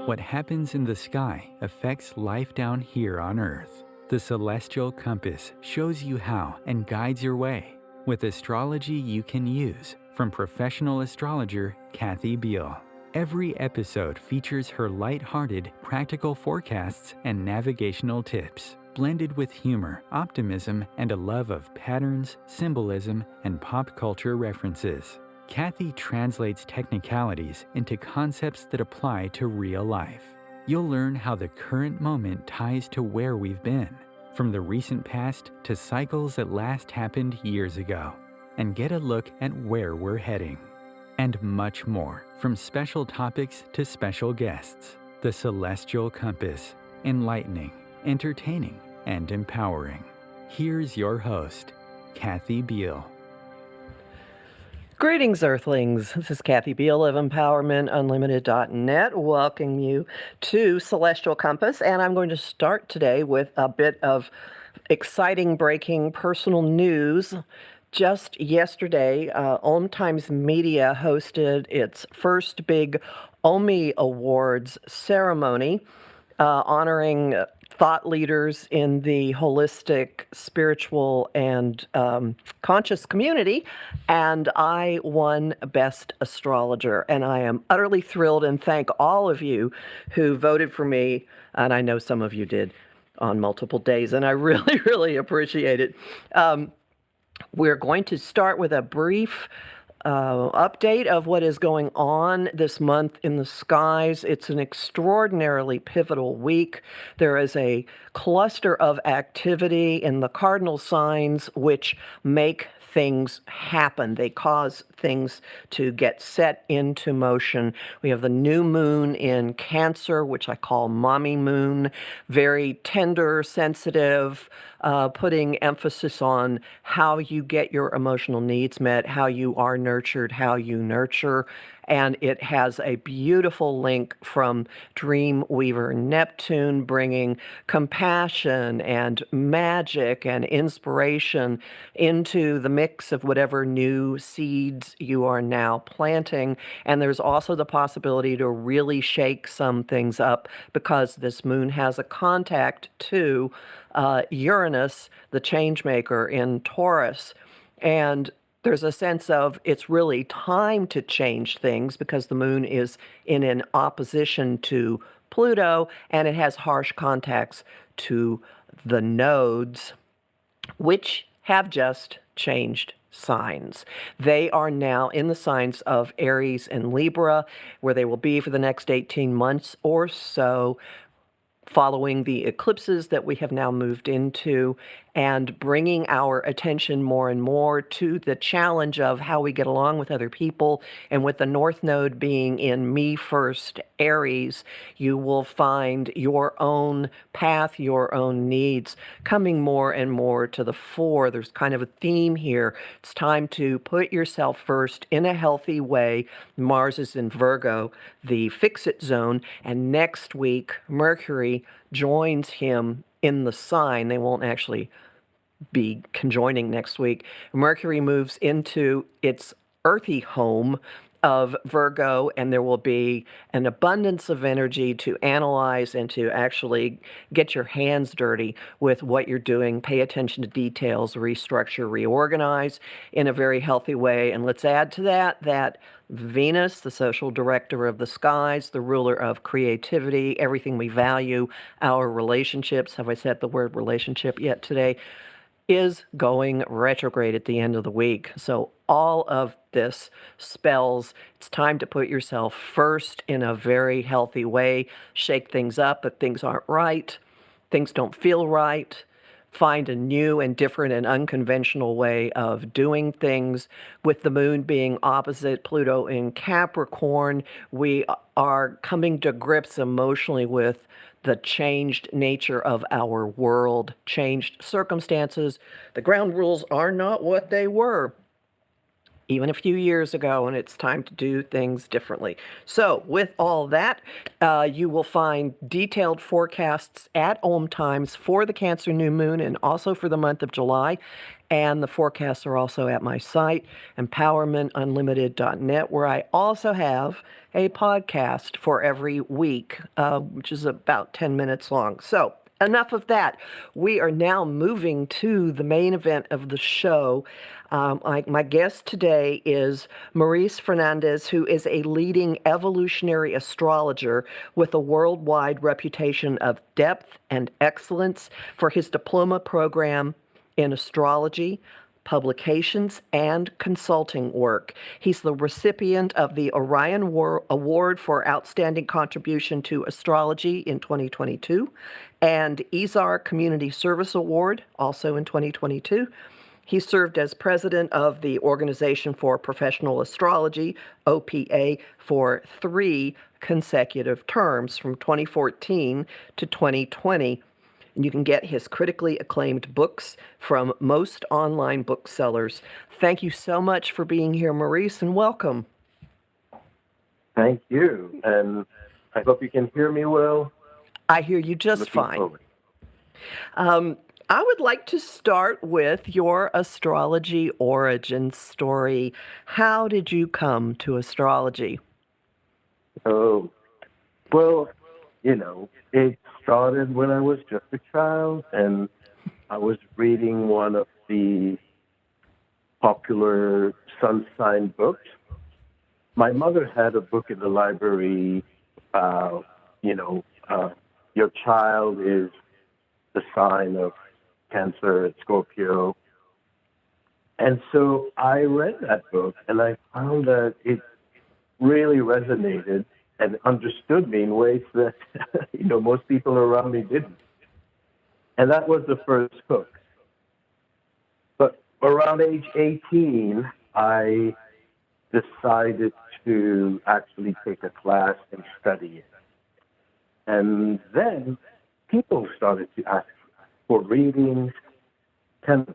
What happens in the sky affects life down here on Earth. The celestial compass shows you how and guides your way with astrology you can use from professional astrologer Kathy Beal. Every episode features her light-hearted, practical forecasts and navigational tips, blended with humor, optimism, and a love of patterns, symbolism, and pop culture references. Kathy translates technicalities into concepts that apply to real life. You'll learn how the current moment ties to where we've been, from the recent past to cycles that last happened years ago, and get a look at where we're heading. And much more, from special topics to special guests. The Celestial Compass, enlightening, entertaining, and empowering. Here's your host, Kathy Beal. Greetings, Earthlings. This is Kathy Beal of EmpowermentUnlimited.net, welcoming you to Celestial Compass, and I'm going to start today with a bit of exciting breaking personal news. Just yesterday, Om Times Media hosted its first big OMI Awards ceremony, honoring thought leaders in the holistic, spiritual, and conscious community, and I won Best Astrologer, and I am utterly thrilled and thank all of you who voted for me, and I know some of you did on multiple days, and I really, really appreciate it. We're going to start with a brief update of what is going on this month in the skies. It's an extraordinarily pivotal week. There is a cluster of activity in the cardinal signs which make things happen. They cause things to get set into motion. We have the new moon in Cancer, which I call mommy moon, very tender, sensitive, putting emphasis on how you get your emotional needs met, how you are nurtured, how you nurture. And it has a beautiful link from Dreamweaver Neptune, bringing compassion and magic and inspiration into the mix of whatever new seeds you are now planting. And there's also the possibility to really shake some things up because this moon has a contact to Uranus, the change maker in Taurus. And there's a sense of it's really time to change things because the moon is in an opposition to Pluto and it has harsh contacts to the nodes, which have just changed signs. They are now in the signs of Aries and Libra, where they will be for the next 18 months or so, following the eclipses that we have now moved into, and bringing our attention more and more to the challenge of how we get along with other people. And with the North Node being in Me First Aries, you will find your own path, your own needs coming more and more to the fore. There's kind of a theme here. It's time to put yourself first in a healthy way. Mars is in Virgo, the fix-it zone, and next week, Mercury joins him in the sign. They won't actually be conjoining next week. Mercury moves into its earthy home of Virgo, and there will be an abundance of energy to analyze and to actually get your hands dirty with what you're doing. Pay attention to details, restructure, reorganize in a very healthy way. And let's add to that Venus, the social director of the skies, the ruler of creativity, everything we value, our relationships. Have I said the word relationship yet today? Is going retrograde at the end of the week. So all of this spells it's time to put yourself first in a very healthy way, shake things up if things aren't right, things don't feel right, find a new and different and unconventional way of doing things. With the moon being opposite Pluto in Capricorn, we are coming to grips emotionally with the changed nature of our world, changed circumstances. The ground rules are not what they were. even a few years ago, and it's time to do things differently. So with all that, you will find detailed forecasts at Om Times for the Cancer new moon and also for the month of July. And the forecasts are also at my site, empowermentunlimited.net, where I also have a podcast for every week, which is about 10 minutes long. So enough of that. We are now moving to the main event of the show. My guest today is Maurice Fernandez, who is a leading evolutionary astrologer with a worldwide reputation of depth and excellence for his diploma program in astrology, publications, and consulting work. He's the recipient of the Orion Award for Outstanding Contribution to Astrology in 2022 and ISAR Community Service Award, also in 2022. He served as president of the Organization for Professional Astrology, OPA, for 3 consecutive terms from 2014 to 2020. And you can get his critically acclaimed books from most online booksellers. Thank you so much for being here, Maurice, and welcome. Thank you. And I hope you can hear me well. I hear you just fine. I would like to start with your astrology origin story. How did you come to astrology? Oh, well, it started when I was just a child, and I was reading one of the popular sun sign books. My mother had a book in the library, your child is the sign of Cancer and Scorpio. And so I read that book, and I found that it really resonated and understood me in ways that, most people around me didn't. And that was the first hook. But around age 18, I decided to actually take a class and study it. And then people started to ask for readings, kind of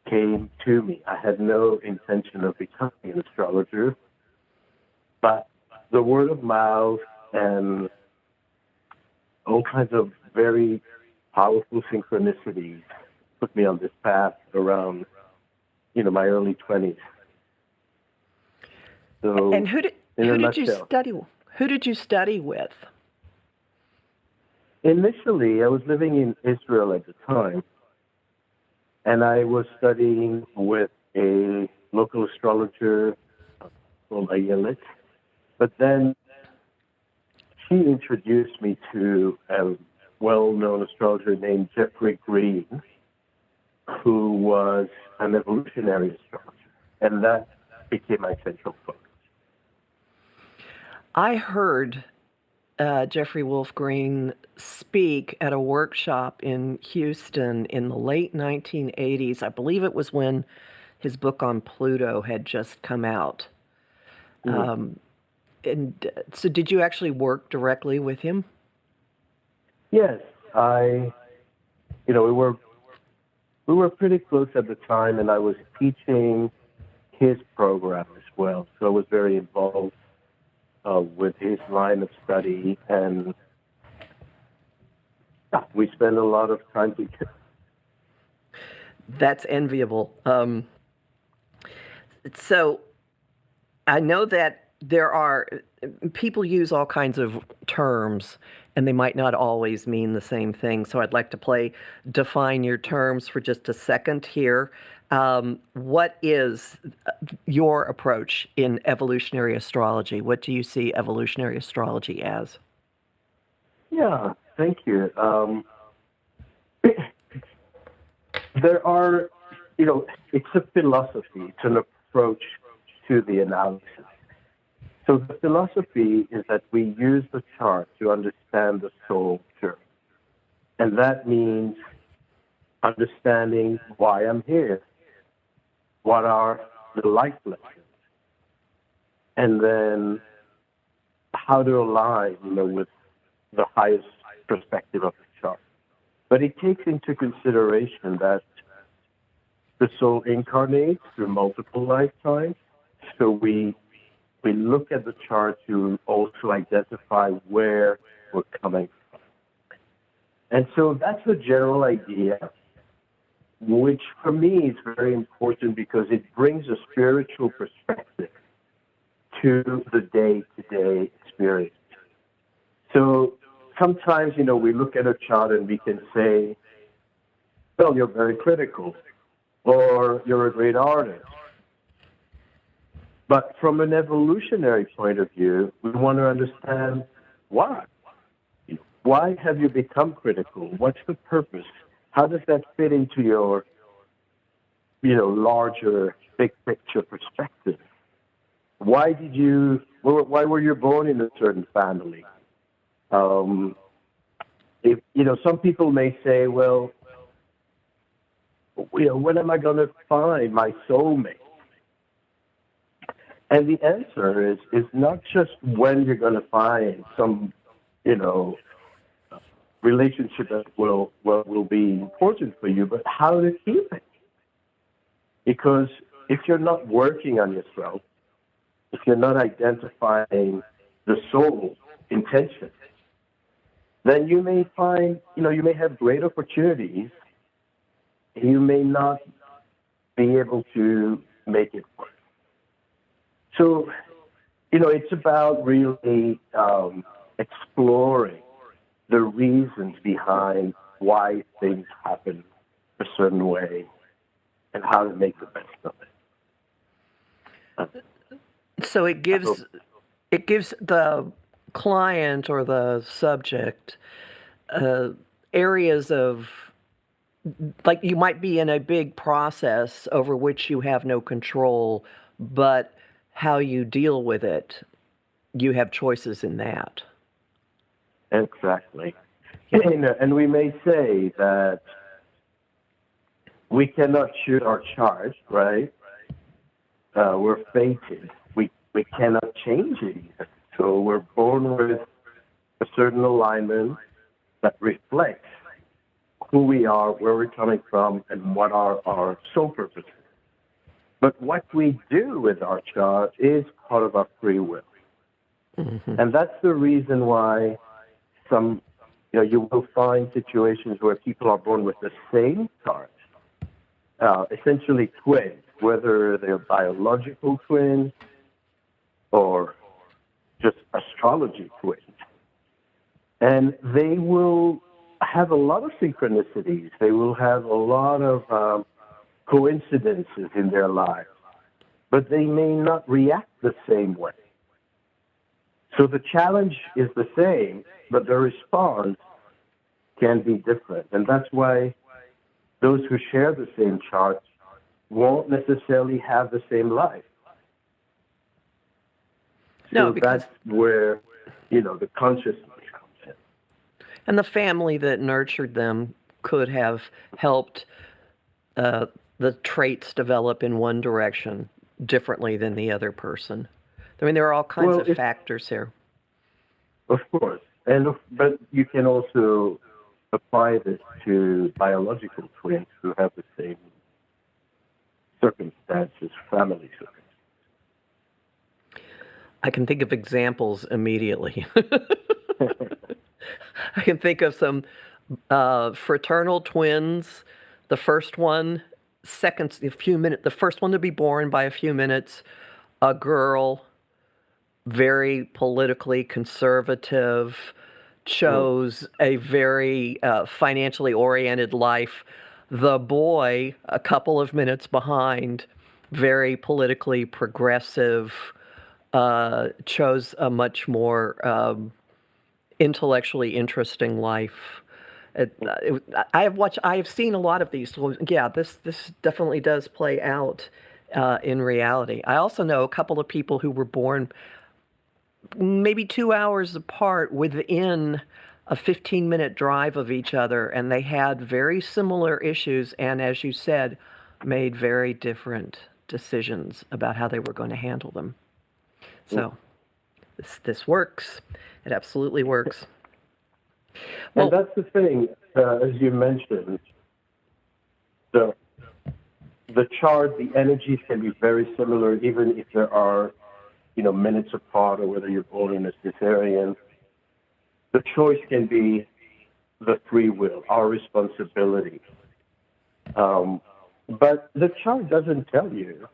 came to me. I had no intention of becoming an astrologer, but the word of mouth and all kinds of very powerful synchronicities put me on this path around, my early 20s. So, and who did you study with? Initially, I was living in Israel at the time, and I was studying with a local astrologer called Ayelet. But then she introduced me to a well-known astrologer named Jeffrey Green, who was an evolutionary astrologer, and that became my central focus. I heard Jeffrey Wolf Green speak at a workshop in Houston in the late 1980s. I believe it was when his book on Pluto had just come out. Mm-hmm. And so did you actually work directly with him? Yes, we were pretty close at the time, and I was teaching his program as well. So I was very involved with his line of study, and we spent a lot of time together. That's enviable. So I know that people use all kinds of terms, and they might not always mean the same thing. So I'd like to define your terms for just a second here. What is your approach in evolutionary astrology? What do you see evolutionary astrology as? Yeah, thank you. There are, it's a philosophy, it's an approach to the analysis. So the philosophy is that we use the chart to understand the soul journey. And that means understanding why I'm here. What are the life lessons? And then how to align, with the highest perspective of the chart. But it takes into consideration that the soul incarnates through multiple lifetimes, So we look at the chart to also identify where we're coming from. And so that's the general idea, which for me is very important because it brings a spiritual perspective to the day-to-day experience. So sometimes, we look at a chart and we can say, well, you're very critical, or you're a great artist. But from an evolutionary point of view, we want to understand why. Why have you become critical? What's the purpose? How does that fit into your, larger, big picture perspective? Why were you born in a certain family? Some people may say, well, when am I going to find my soulmate? And the answer is not just when you're going to find some, relationship that will be important for you, but how to keep it. Because if you're not working on yourself, if you're not identifying the soul intention, then you may find, you may have great opportunities, and you may not be able to make it work. So, it's about really exploring the reasons behind why things happen a certain way and how to make the best of it. So it gives the client or the subject areas of, like, you might be in a big process over which you have no control, but how you deal with it, you have choices in that. Exactly. And we may say that we cannot choose our chart, right? We're fated. We cannot change it either. So we're born with a certain alignment that reflects who we are, where we're coming from, and what are our soul purposes. But what we do with our chart is part of our free will. Mm-hmm. And that's the reason why you will find situations where people are born with the same chart, essentially twins, whether they're biological twins or just astrology twins. And they will have a lot of synchronicities. They will have a lot of coincidences in their lives, but they may not react the same way. So the challenge is the same, but the response can be different. And that's why those who share the same chart won't necessarily have the same life. No, so because that's where, the consciousness comes in. And the family that nurtured them could have helped the traits develop in one direction differently than the other person. I mean, there are all kinds of factors here. Of course. But you can also apply this to biological twins who have the same circumstances, family circumstances. I can think of examples immediately. I can think of some fraternal twins. The first one, the first one to be born by a few minutes, a girl, very politically conservative, chose a very financially oriented life. The boy, a couple of minutes behind, very politically progressive, chose a much more intellectually interesting life. I have seen a lot of these. So yeah, this definitely does play out in reality. I also know a couple of people who were born maybe 2 hours apart within a 15-minute drive of each other, and they had very similar issues, and as you said, made very different decisions about how they were going to handle them. So this works. It absolutely works. Well, and that's the thing, as you mentioned, the the chart, the energies can be very similar, even if there are, minutes apart, or whether you're born in a cesarean. The choice can be the free will, our responsibility. But the chart doesn't tell you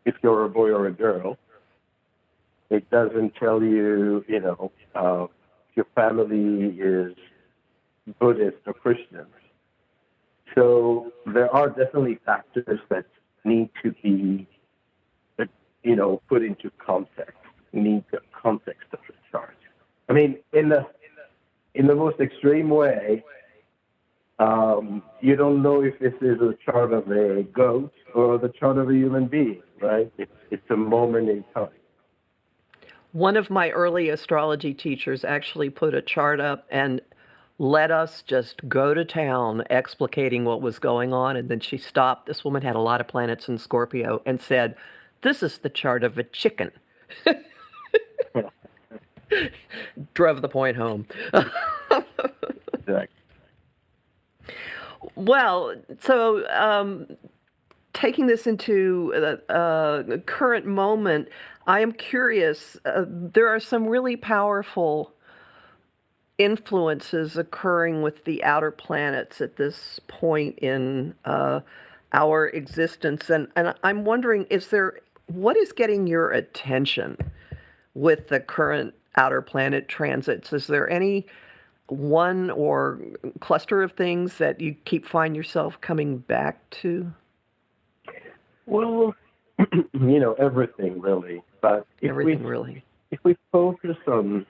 if you're a boy or a girl. It doesn't tell you, if your family is Buddhist or Christian. So there are definitely factors that need to be, put into context. Need the context of the chart. I mean, in the most extreme way, you don't know if this is a chart of a goat or the chart of a human being, right? It's a moment in time. One of my early astrology teachers actually put a chart up and let us just go to town explicating what was going on. And then she stopped. This woman had a lot of planets in Scorpio and said, "This is the chart of a chicken." Drove the point home. Exactly. Well, so taking this into the current moment, I am curious. There are some really powerful influences occurring with the outer planets at this point in our existence, and I'm wondering, what is getting your attention with the current outer planet transits? Is there any one or cluster of things that you find yourself coming back to? Well, everything really. But if we focus on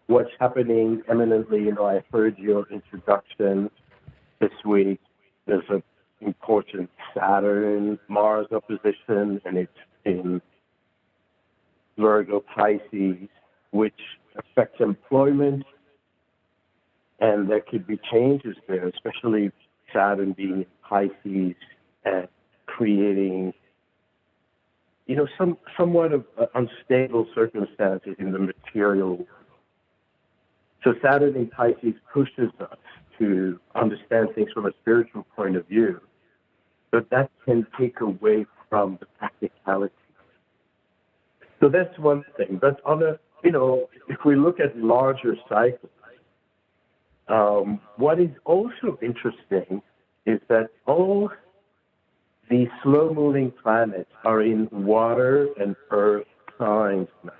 what's happening eminently, I heard your introduction this week. There's an important Saturn-Mars opposition, and it's in Virgo Pisces, which affects employment, and there could be changes there, especially Saturn being in Pisces and creating, somewhat of unstable circumstances in the material world. So Saturn in Pisces pushes us to understand things from a spiritual point of view, but that can take away from the practicality. So that's one thing. But if we look at larger cycles, what is also interesting is that all the slow-moving planets are in water and earth signs now.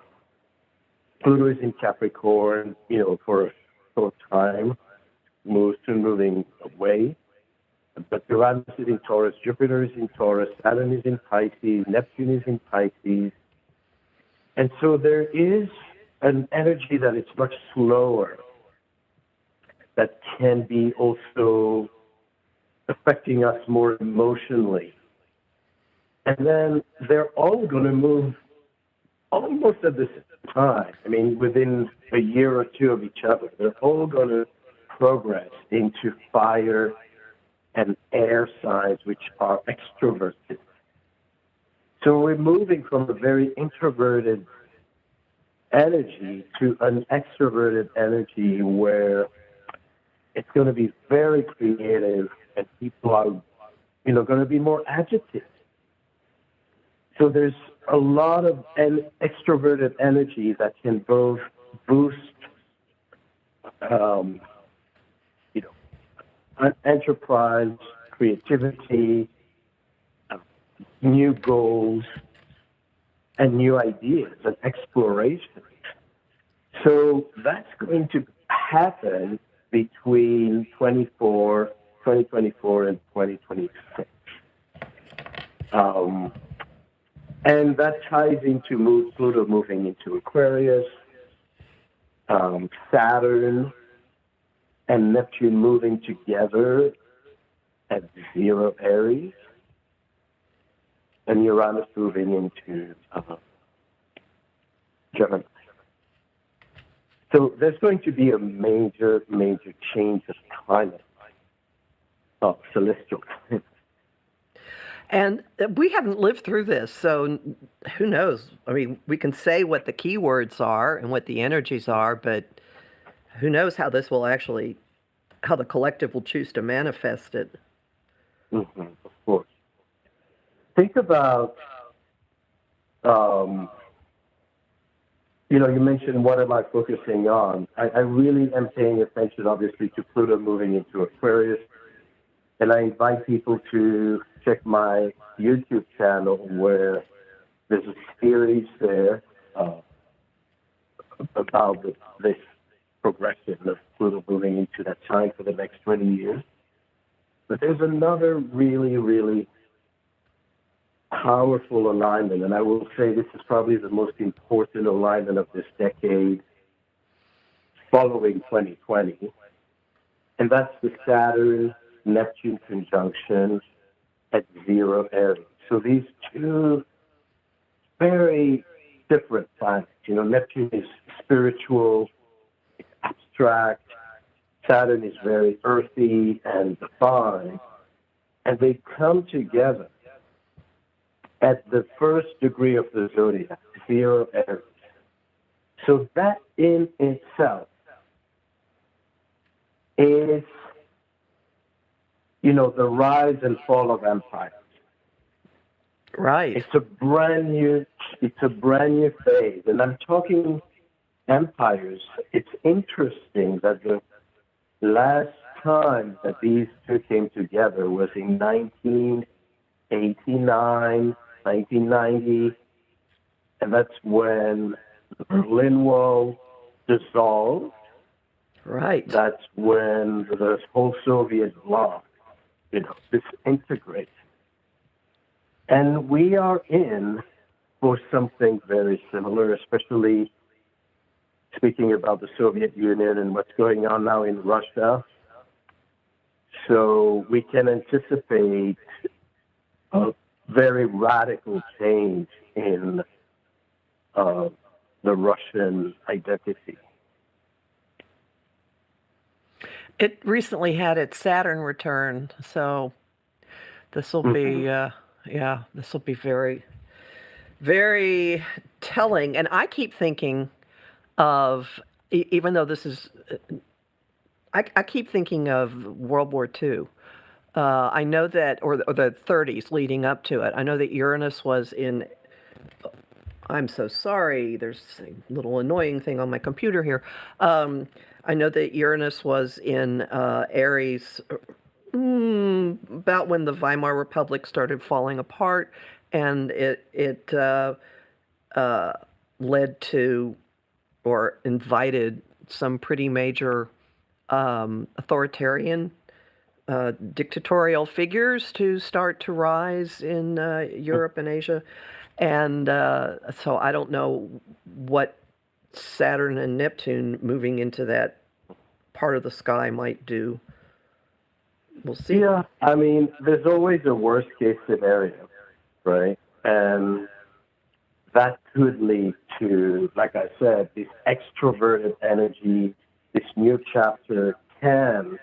Pluto is in Capricorn, for a short time, moves to moving away. But Uranus is in Taurus, Jupiter is in Taurus, Saturn is in Pisces, Neptune is in Pisces. And so there is an energy that is much slower that can be also affecting us more emotionally. And then they're all going to move almost at the same time. I mean, within a year or two of each other, they're all going to progress into fire and air signs, which are extroverted. So we're moving from a very introverted energy to an extroverted energy where it's going to be very creative and people are, going to be more agitated. So there's a lot of extroverted energy that can both boost, enterprise, creativity, new goals, and new ideas and exploration. So that's going to happen between 2024 and 2026. And that ties into Pluto moving into Aquarius, Saturn and Neptune moving together at 0 Aries, and Uranus moving into Gemini. So there's going to be a major, major change of climate, celestial climate. And we haven't lived through this, so who knows? I mean, we can say what the keywords are and what the energies are, but who knows how the collective will choose to manifest it. Mm-hmm. think about, you mentioned what am I focusing on? I really am paying attention, obviously, to Pluto moving into Aquarius. And I invite people to check my YouTube channel where there's a series there about this progression of Pluto moving into that sign for the next 20 years. But there's another really, really powerful alignment, and I will say this is probably the most important alignment of this decade following 2020, and that's the Saturn-Neptune conjunction at 0 Aries. So these two very different planets. Neptune is spiritual, it's abstract. Saturn is very earthy and defined, and they come together at the first degree of the zodiac, 0 Aries. So that in itself is, the rise and fall of empires. Right. It's a brand new phase. And I'm talking empires. It's interesting that the last time that these two came together was in 1989, 1990, and that's when the Berlin Wall dissolved. Right. That's when the whole Soviet bloc, disintegrated. And we are in for something very similar, especially speaking about the Soviet Union and what's going on now in Russia. So we can anticipate a very radical change in the Russian identity. It recently had its Saturn return, so this will be, this will be very, very telling. And I keep thinking of, even though this is, I keep thinking of World War II. I know that, or the 30s leading up to it. I know that Uranus was in, I'm so sorry, there's a little annoying thing on my computer here. I know that Uranus was in Aries about when the Weimar Republic started falling apart, and it led to, or invited, some pretty major authoritarian dictatorial figures to start to rise in Europe and Asia. And so I don't know what Saturn and Neptune moving into that part of the sky might do. We'll see. Yeah, I mean, there's always a worst case scenario, right? And that could lead to, like I said, this extroverted energy. This new chapter can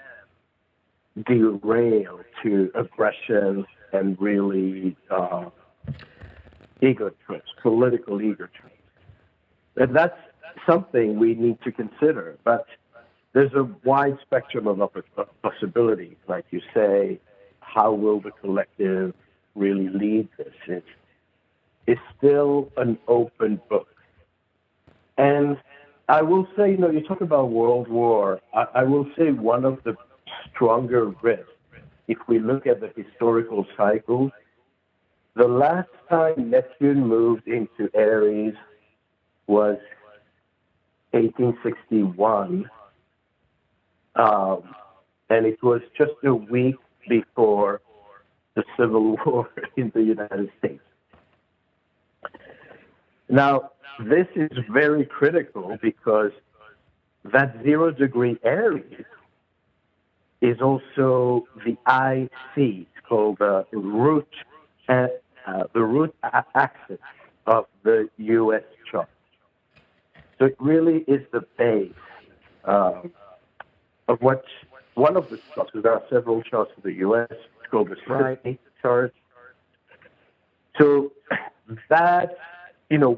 derail to aggression and really ego trips, political ego trips. And that's something we need to consider. But there's a wide spectrum of possibilities. Like you say, how will the collective really lead this? It's still an open book. And I will say, you talk about World War. I will say one of the stronger risks, if we look at the historical cycle, the last time Neptune moved into Aries was 1861, and it was just a week before the Civil War in the United States. Now, this is very critical because that 0 degree Aries is also the IC. It's called the root axis of the U.S. chart. So it really is the base of what one of the charts. There are several charts of the U.S. It's called the Sydney chart. So that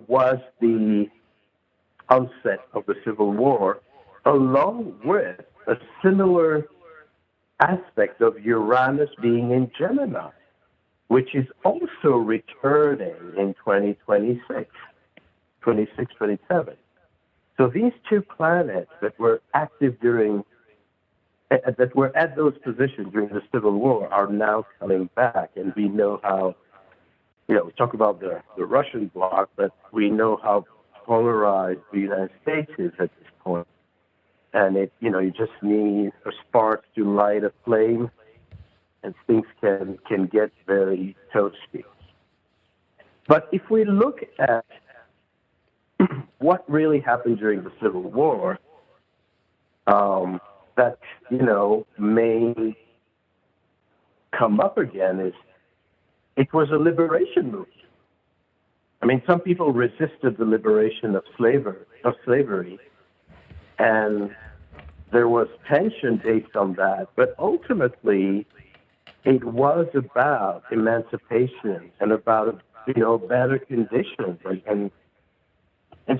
was the onset of the Civil War, along with a similar aspect of Uranus being in Gemini. which is also returning in 2026, 26, 27. So these two planets that were active that were at those positions during the Civil War are now coming back, and we know how, we talk about the Russian bloc, but we know how polarized the United States is at this point. And you just need a spark to light a flame, and things can get very toasty. But if we look at what really happened during the Civil War, that may come up again is it was a liberation movement. I mean, some people resisted the liberation of slavery, and there was tension based on that. But ultimately, it was about emancipation and about better conditions, and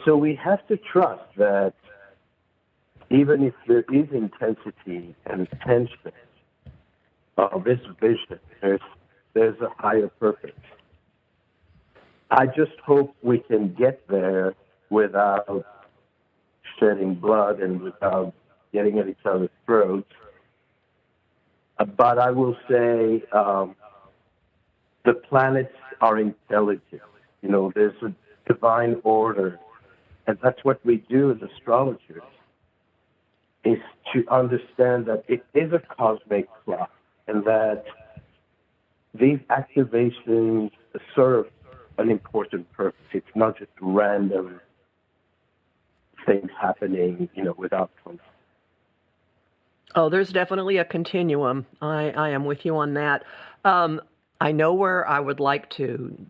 so we have to trust that even if there is intensity and tension of this vision, there's a higher purpose. I just hope we can get there without shedding blood and without getting at each other's throats. But I will say the planets are intelligent. There's a divine order, and that's what we do as astrologers, is to understand that it is a cosmic clock and that these activations serve an important purpose. It's not just random things happening, without context. Oh, there's definitely a continuum. I am with you on that. I know where I would like to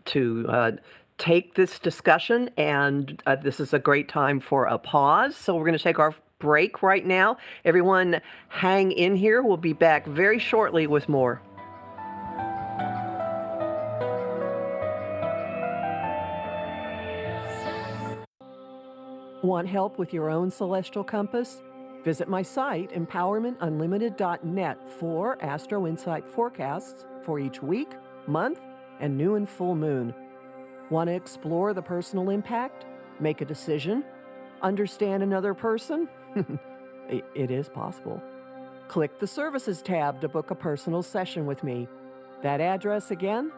take this discussion, and this is a great time for a pause. So we're going to take our break right now. Everyone hang in here. We'll be back very shortly with more. Want help with your own celestial compass? Visit my site, empowermentunlimited.net, for Astro Insight forecasts for each week, month, and new and full moon. Want to explore the personal impact? Make a decision? Understand another person? It is possible. Click the Services tab to book a personal session with me. That address again,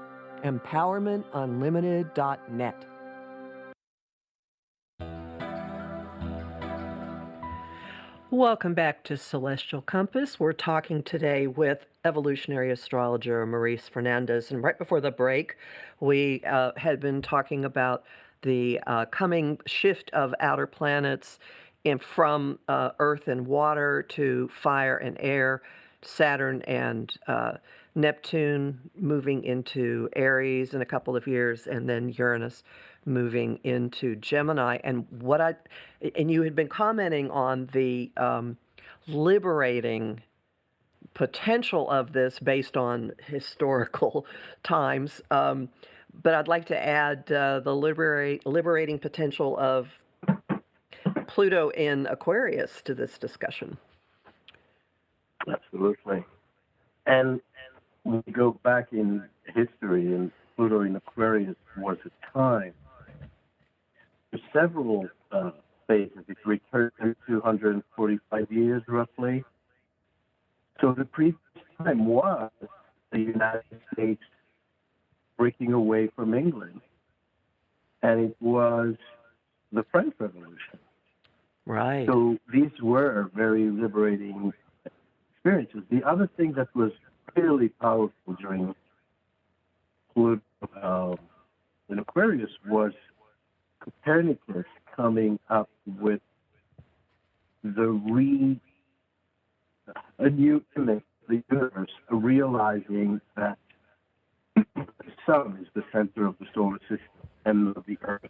empowermentunlimited.net. Welcome back to Celestial Compass. We're talking today with evolutionary astrologer Maurice Fernandez. And right before the break, we had been talking about the coming shift of outer planets from Earth and water to fire and air, Saturn and Neptune moving into Aries in a couple of years, and then Uranus moving into Gemini. And you had been commenting on the liberating potential of this based on historical times. But I'd like to add the liberating potential of Pluto in Aquarius to this discussion. Absolutely. And when we go back in history, and Pluto in Aquarius was a time, several phases. It returned to 245 years roughly. So the previous time was the United States breaking away from England, and it was the French Revolution. Right. So these were very liberating experiences. The other thing that was really powerful during Pluto in Aquarius was Copernicus coming up with a new image of the universe, realizing that the sun is the center of the solar system and of the earth.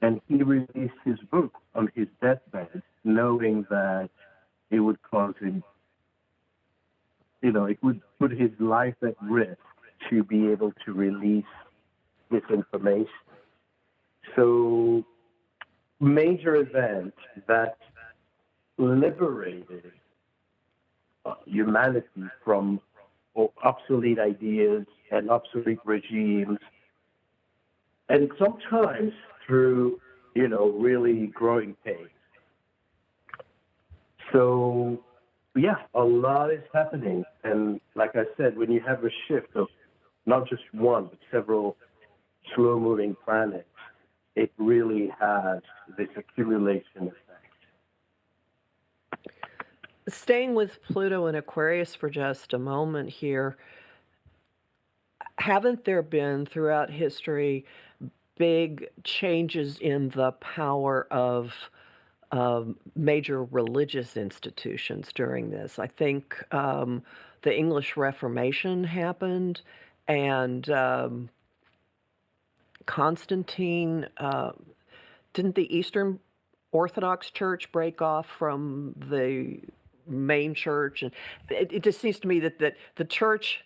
And he released his book on his deathbed, knowing that it would cause him, it would put his life at risk to be able to release this information. So, major event that liberated humanity from obsolete ideas and obsolete regimes, and sometimes through, really growing pains. So, yeah, a lot is happening. And like I said, when you have a shift of not just one, but several slow-moving planets, it really has this accumulation effect. Staying with Pluto and Aquarius for just a moment here, haven't there been throughout history big changes in the power of major religious institutions during this? I think the English Reformation happened, and Constantine, didn't the Eastern Orthodox Church break off from the main church? And it just seems to me that the church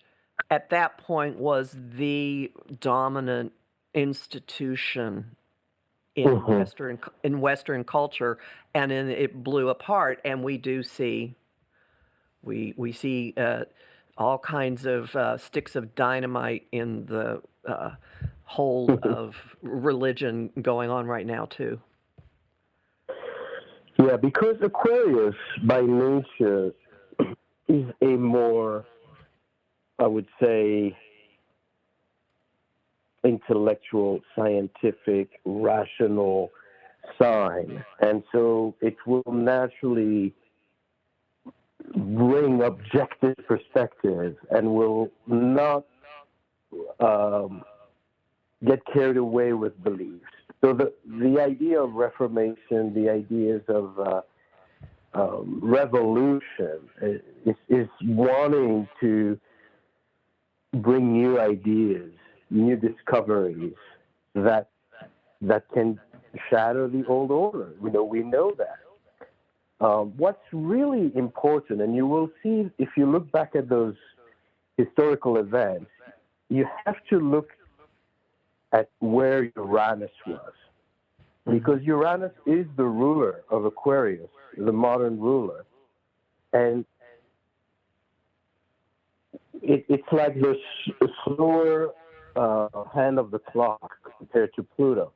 at that point was the dominant institution in Western culture, and then it blew apart, and we do see we see all kinds of sticks of dynamite in the whole of religion going on right now too. Yeah, because Aquarius by nature is a more, I would say, intellectual, scientific, rational sign. And so it will naturally bring objective perspective and will not get carried away with beliefs. So the idea of reformation, the ideas of revolution is wanting to bring new ideas, new discoveries that can shatter the old order. We know that. What's really important, and you will see if you look back at those historical events, you have to look at where Uranus was. Because Uranus is the ruler of Aquarius, the modern ruler. And it's like the slower hand of the clock compared to Pluto.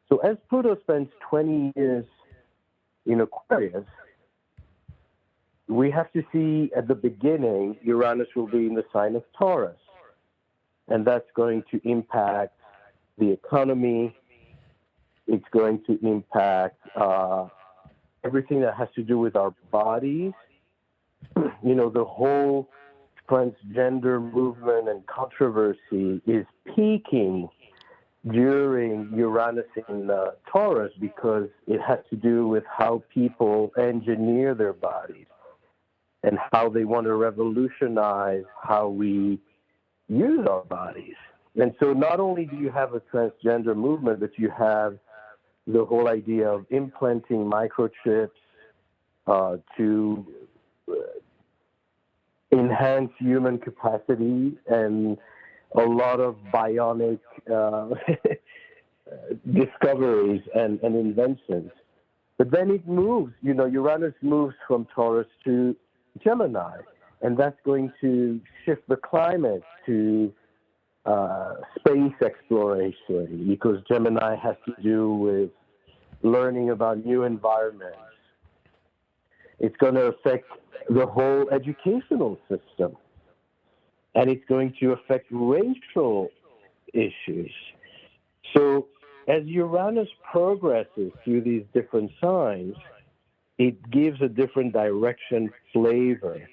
So as Pluto spends 20 years in Aquarius, we have to see at the beginning, Uranus will be in the sign of Taurus. And that's going to impact the economy. It's going to impact everything that has to do with our bodies. The whole transgender movement and controversy is peaking during Uranus in Taurus because it has to do with how people engineer their bodies and how they want to revolutionize how we use our bodies. And so not only do you have a transgender movement, but you have the whole idea of implanting microchips to enhance human capacity and a lot of bionic discoveries and inventions. But then it moves, Uranus moves from Taurus to Gemini, and that's going to shift the climate to space exploration, because Gemini has to do with learning about new environments. It's going to affect the whole educational system, and it's going to affect racial issues. So as Uranus progresses through these different signs, it gives a different direction, flavor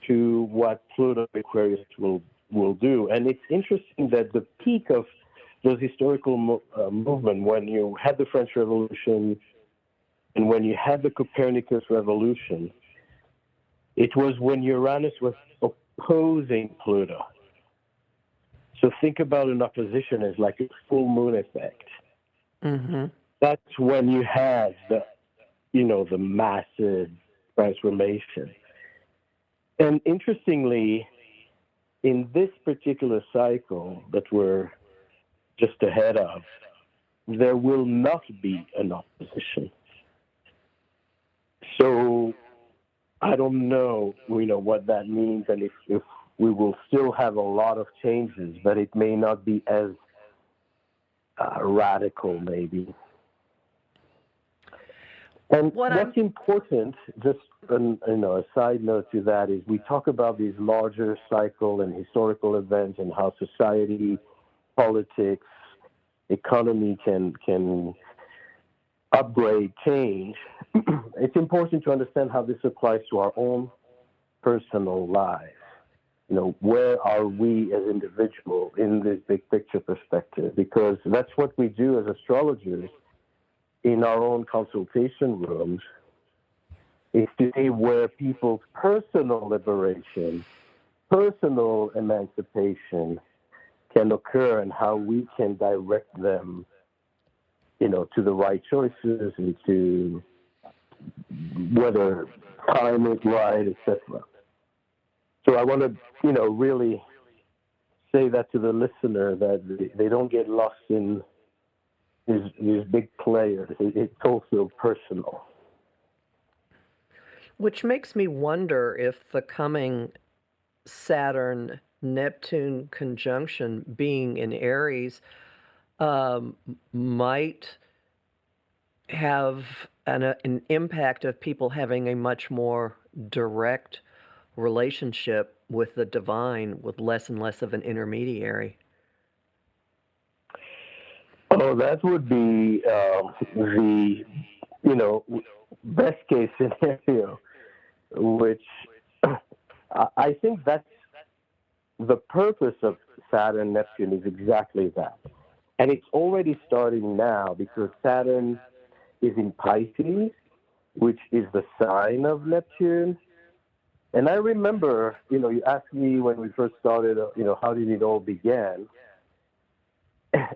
to what Pluto Aquarius will do. And it's interesting that the peak of those historical movement, when you had the French Revolution and when you had the Copernicus Revolution, it was when Uranus was opposing Pluto. So think about an opposition as like a full moon effect. Mm-hmm. That's when you have the massive transformation. And interestingly, in this particular cycle that we're just ahead of, there will not be an opposition. So I don't know, what that means, and if we will still have a lot of changes, but it may not be as radical, maybe. And what's important, just a side note to that, is we talk about these larger cycle and historical events and how society, politics, economy can upgrade, change. It's important to understand how this applies to our own personal lives. Where are we as individuals in this big picture perspective? Because that's what we do as astrologers in our own consultation rooms, is to see where people's personal liberation, personal emancipation can occur and how we can direct them, to the right choices and to whether time is right, etc. So I want to, really say that to the listener, that they don't get lost in these big players. It's also personal. Which makes me wonder if the coming Saturn-Neptune conjunction being in Aries might have an impact of people having a much more direct relationship with the divine, with less and less of an intermediary. Oh, that would be the best case scenario, which I think that's the purpose of Saturn Neptune, is exactly that. And it's already starting now, because Saturn is in Pisces, which is the sign of Neptune. And I remember, you asked me when we first started, how did it all begin?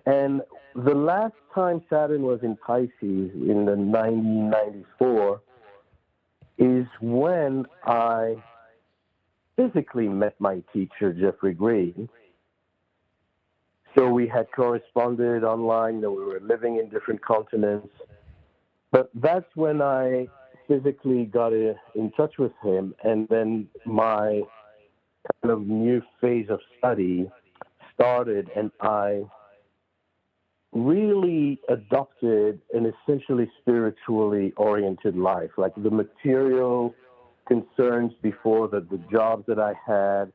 And the last time Saturn was in Pisces, in the 1994, is when I physically met my teacher, Jeffrey Green. So we had corresponded online, we were living in different continents. But that's when I physically got in touch with him, and then my kind of new phase of study started, and I really adopted an essentially spiritually oriented life. Like the material concerns before, the jobs that I had,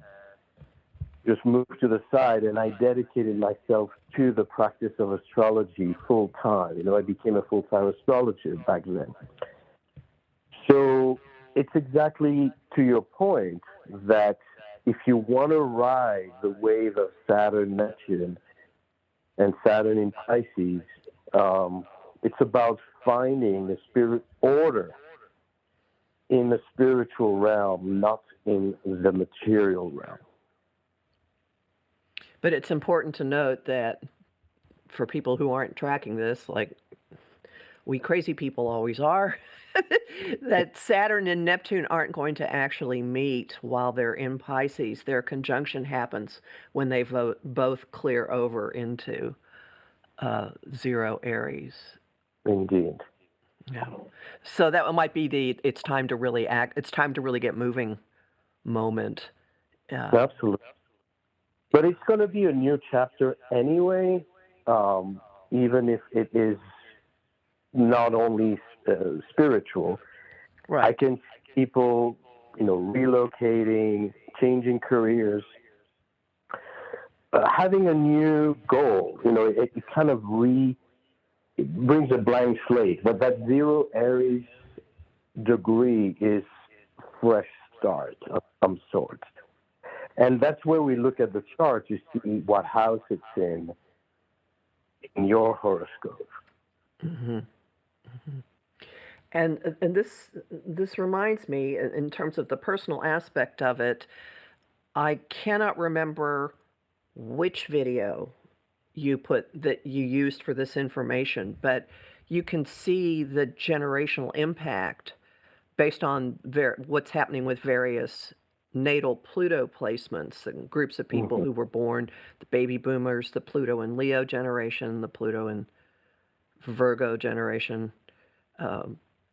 just moved to the side, and I dedicated myself to the practice of astrology full time. I became a full-time astrologer back then. So it's exactly to your point that if you want to ride the wave of Saturn, Neptune, and Saturn in Pisces, it's about finding the spirit order in the spiritual realm, not in the material realm. But it's important to note that for people who aren't tracking this, like we crazy people always are, that Saturn and Neptune aren't going to actually meet while they're in Pisces. Their conjunction happens when they both clear over into 0 Aries. Indeed. Yeah. So that might be it's time to really act, it's time to really get moving moment. Absolutely. But it's going to be a new chapter anyway, even if it is not only spiritual. Right. I can see people, relocating, changing careers, having a new goal. It kind of it brings a blank slate. But that 0 Aries degree is fresh start of some sort. And that's where we look at the chart to see what house it's in your horoscope. Mm-hmm. Mm-hmm. And this reminds me, in terms of the personal aspect of it, I cannot remember which video you used for this information, but you can see the generational impact based on what's happening with various natal Pluto placements and groups of people who were born, the baby boomers, the Pluto and Leo generation, the Pluto and Virgo generation.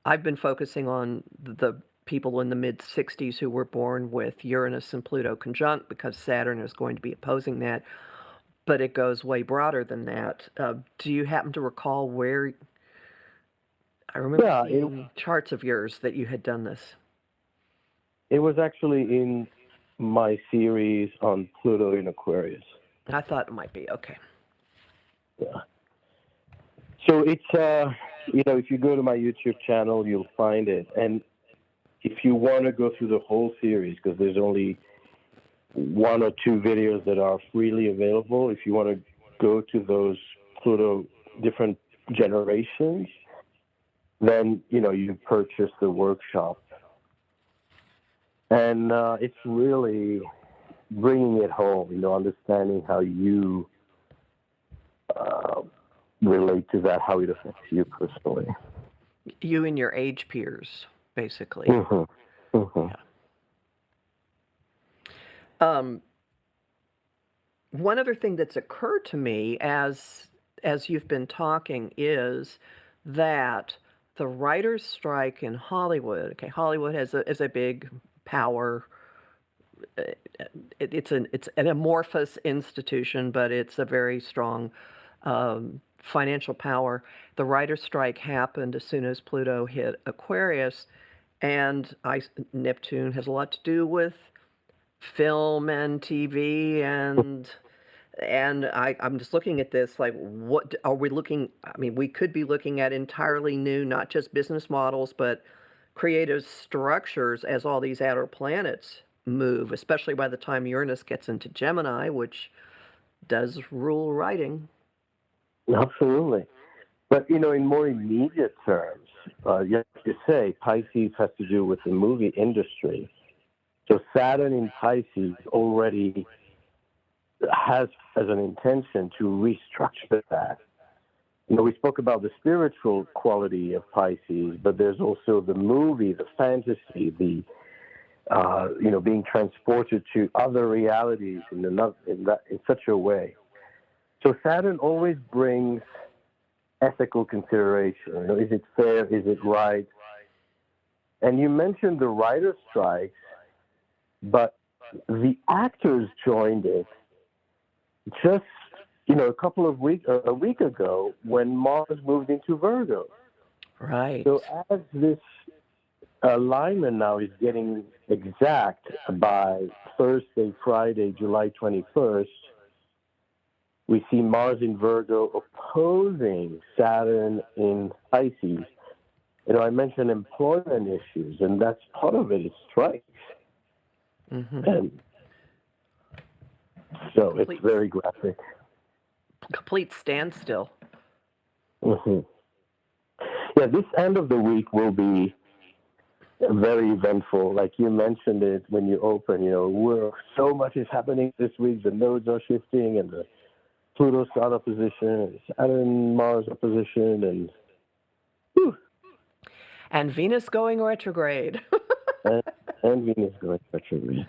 I've been focusing on the people in the mid-60s who were born with Uranus and Pluto conjunct, because Saturn is going to be opposing that. But it goes way broader than that. Do you happen to recall where? I remember Yeah, seeing charts of yours that you had done this. it was actually in my series on Pluto in Aquarius. I thought it might be. Okay. Yeah. So it's if you go to my YouTube channel, you'll find it. And if you want to go through the whole series, because there's only one or two videos that are freely available, if you want to go to those Pluto different generations, then you purchase the workshop. And it's really bringing it home, understanding how you relate to that, how it affects you personally. You and your age peers, basically. Mm-hmm. Mm-hmm. Yeah. One other thing that's occurred to me as you've been talking is that the writers' strike in Hollywood. Okay, Hollywood is a big power. It's an amorphous institution, but it's a very strong financial power. The writer's strike happened as soon as Pluto hit Aquarius, and Neptune has a lot to do with film and TV, and I'm just looking at this like, what are we looking? I mean, we could be looking at entirely new, not just business models, but creative structures as all these outer planets move, especially by the time Uranus gets into Gemini, which does rule writing. Absolutely. But, in more immediate terms, you have to say Pisces has to do with the movie industry. So Saturn in Pisces already has as an intention to restructure that. We spoke about the spiritual quality of Pisces, but there's also the movie, the fantasy, the being transported to other realities in such a way. So Saturn always brings ethical consideration. Is it fair? Is it right? And you mentioned the writer's strikes, but the actors joined it just a week ago when Mars moved into Virgo. Right. So as this alignment now is getting exact by Thursday, Friday, July 21st, we see Mars in Virgo opposing Saturn in Pisces. I mentioned employment issues, and that's part of it, is strikes. Mm-hmm. And so it's very graphic. Complete standstill. Mm-hmm. Yeah, this end of the week will be very eventful. Like you mentioned it when you open, so much is happening this week. The nodes are shifting, and the Pluto star opposition, Saturn Mars opposition, and whew. And Venus going retrograde. and Venus going retrograde.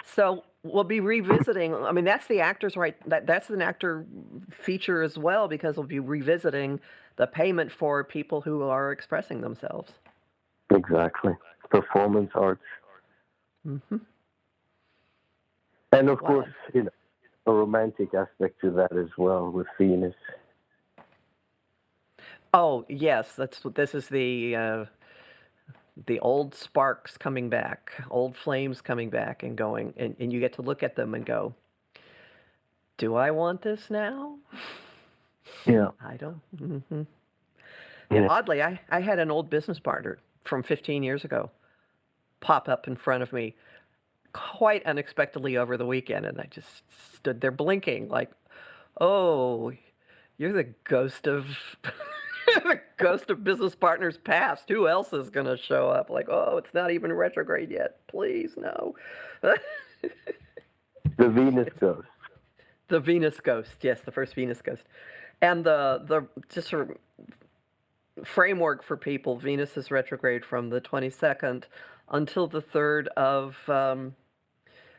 So we'll be revisiting. I mean, that's the actors, right? That's an actor feature as well, because we'll be revisiting the payment for people who are expressing themselves. Exactly. Performance arts. Mm-hmm. And of course, a romantic aspect to that as well with Venus. Oh yes, this is the old sparks coming back, old flames coming back and going, and you get to look at them and go, do I want this now? Yeah. I don't. Mm-hmm. Yeah. And oddly, I had an old business partner from 15 years ago pop up in front of me quite unexpectedly over the weekend, and I just stood there blinking like, oh, you're the ghost of the ghost of business partners past. Who else is going to show up? Like, oh, it's not even retrograde yet. Please, no. The Venus ghost. The Venus ghost, yes, the first Venus ghost. And the just sort of framework for people, Venus is retrograde from the 22nd until the 3rd of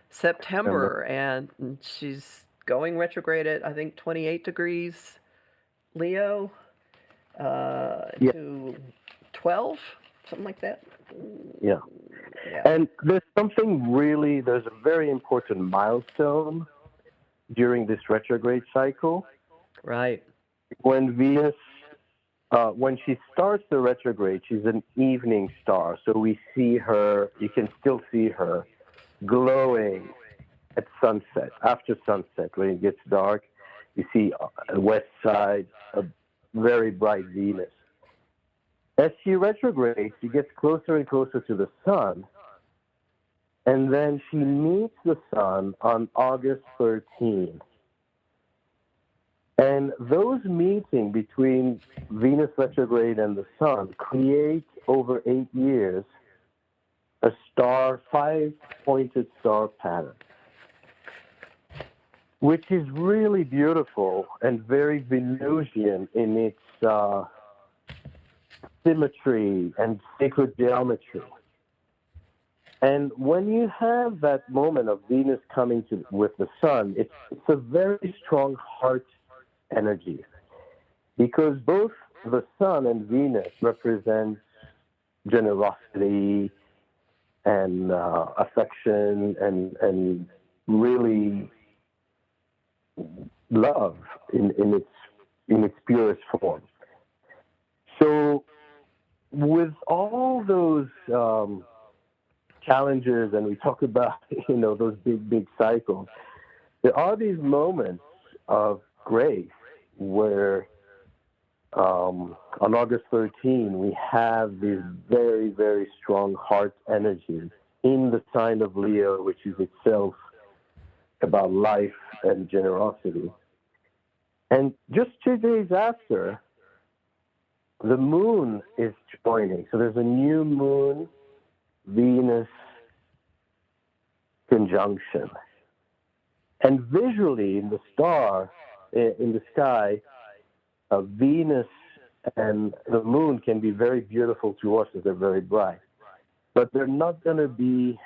September, and she's going retrograde at, I think, 28 degrees Leo to 12, something like that. Yeah. Yeah. And there's a very important milestone during this retrograde cycle. Right. When Venus, when she starts the retrograde, she's an evening star. So we see her, you can still see her glowing at sunset, after sunset, when it gets dark. You see the west side, a very bright Venus. As she retrogrades, she gets closer and closer to the sun, and then she meets the sun on August 13. And those meetings between Venus retrograde and the sun create over 8 years a five-pointed star pattern, which is really beautiful and very Venusian in its symmetry and sacred geometry. And when you have that moment of Venus coming with the sun, it's a very strong heart energy, because both the sun and Venus represent generosity and affection and really love in its purest form. So with all those challenges, and we talk about those big cycles, there are these moments of grace where on August 13 we have this very, very strong heart energy in the sign of Leo, which is itself about life and generosity. And just 2 days after, the moon is joining. So there's a new moon Venus conjunction. And visually in the sky, Venus and the moon can be very beautiful to us as they're very bright. But they're not going to be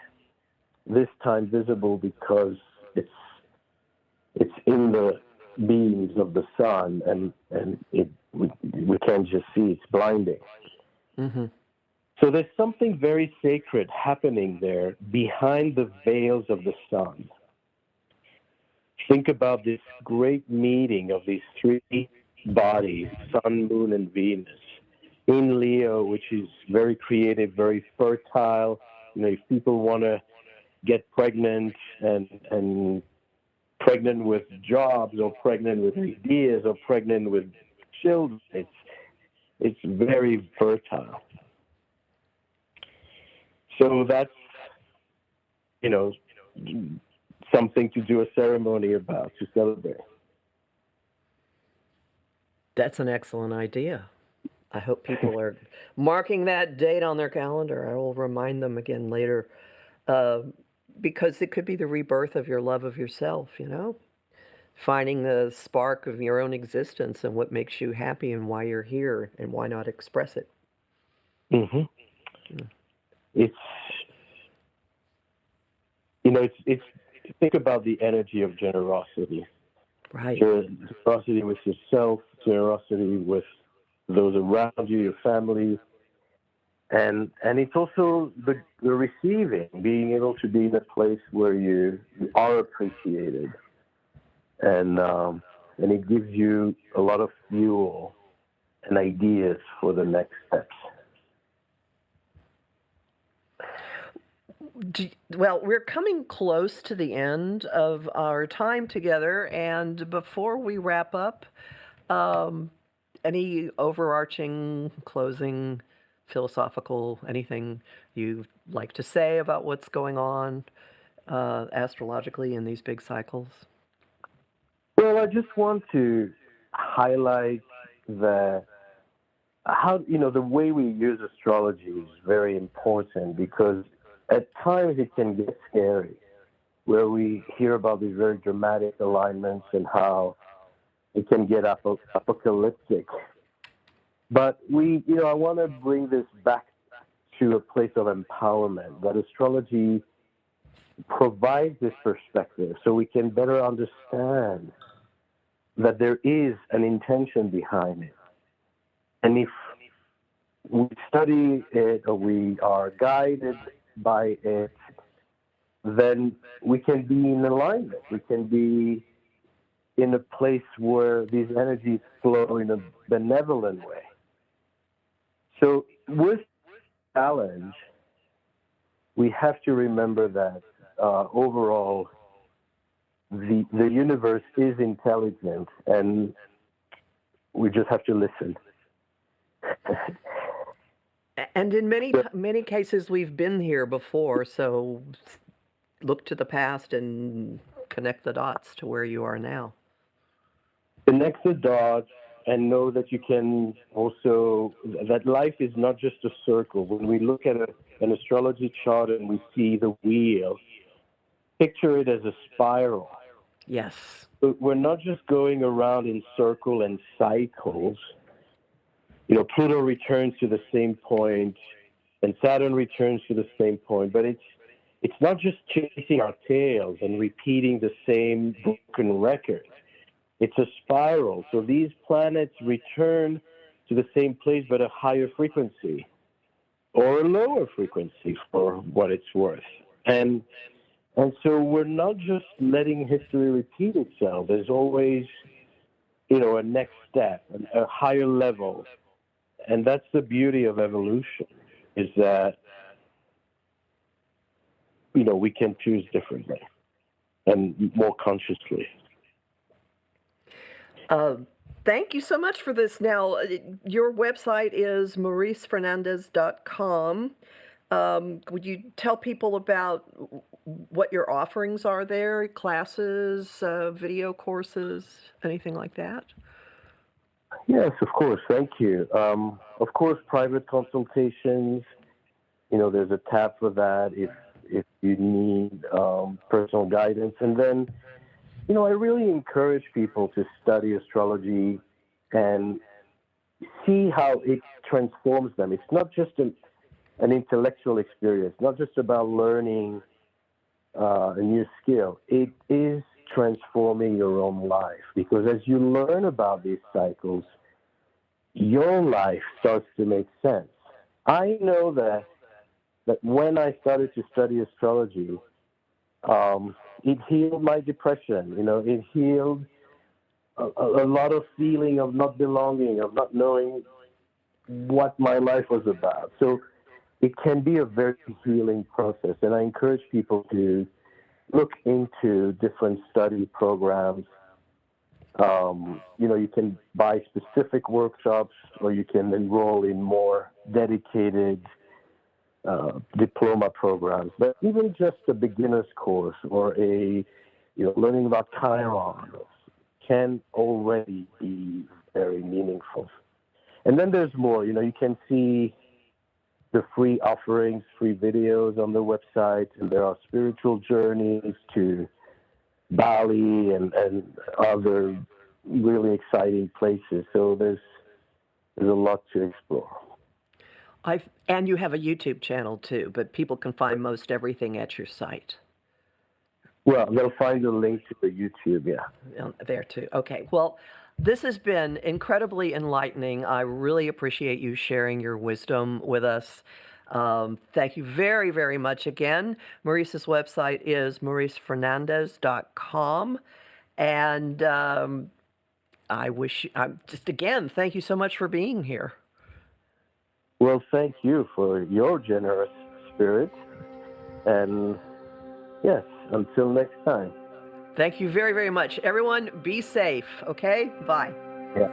this time visible because it's in the beams of the sun, and we can't just see. It's blinding. Mm-hmm. So there's something very sacred happening there behind the veils of the sun. Think about this great meeting of these three bodies, Sun, Moon, and Venus, in Leo, which is very creative, very fertile. If people want to get pregnant and pregnant with jobs, or pregnant with ideas, or pregnant with children, it's very fertile. So that's, something to do a ceremony about, to celebrate. That's an excellent idea. I hope people are marking that date on their calendar. I will remind them again later, because it could be the rebirth of your love of yourself, finding the spark of your own existence and what makes you happy and why you're here, and why not express it. Mm-hmm. It's think about the energy of generosity. Right. Generosity with yourself, generosity with those around you, your family, and it's also the receiving, being able to be in a place where you are appreciated, and it gives you a lot of fuel and ideas for the next steps. Well, we're coming close to the end of our time together, and before we wrap up, any overarching, closing, philosophical, anything you'd like to say about what's going on astrologically in these big cycles? Well, I just want to highlight the way we use astrology is very important, because at times it can get scary, where we hear about these very dramatic alignments and how it can get apocalyptic. But I want to bring this back to a place of empowerment, that astrology provides this perspective so we can better understand that there is an intention behind it. And if we study it, or we are guided by it, then we can be in alignment. We can be in a place where these energies flow in a benevolent way. So with challenge, we have to remember that overall, the universe is intelligent, and we just have to listen. And in many cases, we've been here before, so look to the past and connect the dots to where you are now. Connect the dots and know that you can also, that life is not just a circle. When we look at an astrology chart and we see the wheel, picture it as a spiral. Yes. So we're not just going around in circle and cycles. You know, Pluto returns to the same point and Saturn returns to the same point, but it's not just chasing our tails and repeating the same broken record. It's a spiral. So these planets return to the same place but a higher frequency or a lower frequency for what it's worth. And so we're not just letting history repeat itself. There's always, you know, a next step, a higher level. And that's the beauty of evolution, is that, you know, we can choose differently and more consciously. Thank you so much for this. Now, your website is mauricefernandez.com. Would you tell people about what your offerings are there, classes, video courses, anything like that? Yes, of course. Thank you. Of course, private consultations, you know, there's a tab for that if you need personal guidance. And then, you know, I really encourage people to study astrology and see how it transforms them. It's not just an intellectual experience, not just about learning a new skill. It is transforming your own life, because as you learn about these cycles, your life starts to make sense. I know that when I started to study astrology, it healed my depression. You know, it healed a lot of feeling of not belonging, of not knowing what my life was about. So it can be a very healing process, and I encourage people to look into different study programs. You know, you can buy specific workshops, or you can enroll in more dedicated diploma programs. But even just a beginner's course or learning about Chiron can already be very meaningful. And then there's more. You know, you can see the free offerings, free videos on the website, and there are spiritual journeys to Bali and other really exciting places. So there's a lot to explore. And you have a YouTube channel too, but people can find most everything at your site. Well, they'll find a link to the YouTube, yeah. There too. Okay. Well, this has been incredibly enlightening. I really appreciate you sharing your wisdom with us. Thank you very, very much again. Maurice's website is mauricefernandez.com. And I wish, just again, thank you so much for being here. Well, thank you for your generous spirit. And yes, until next time. Thank you very, very much. Everyone, be safe, okay? Bye. Yeah.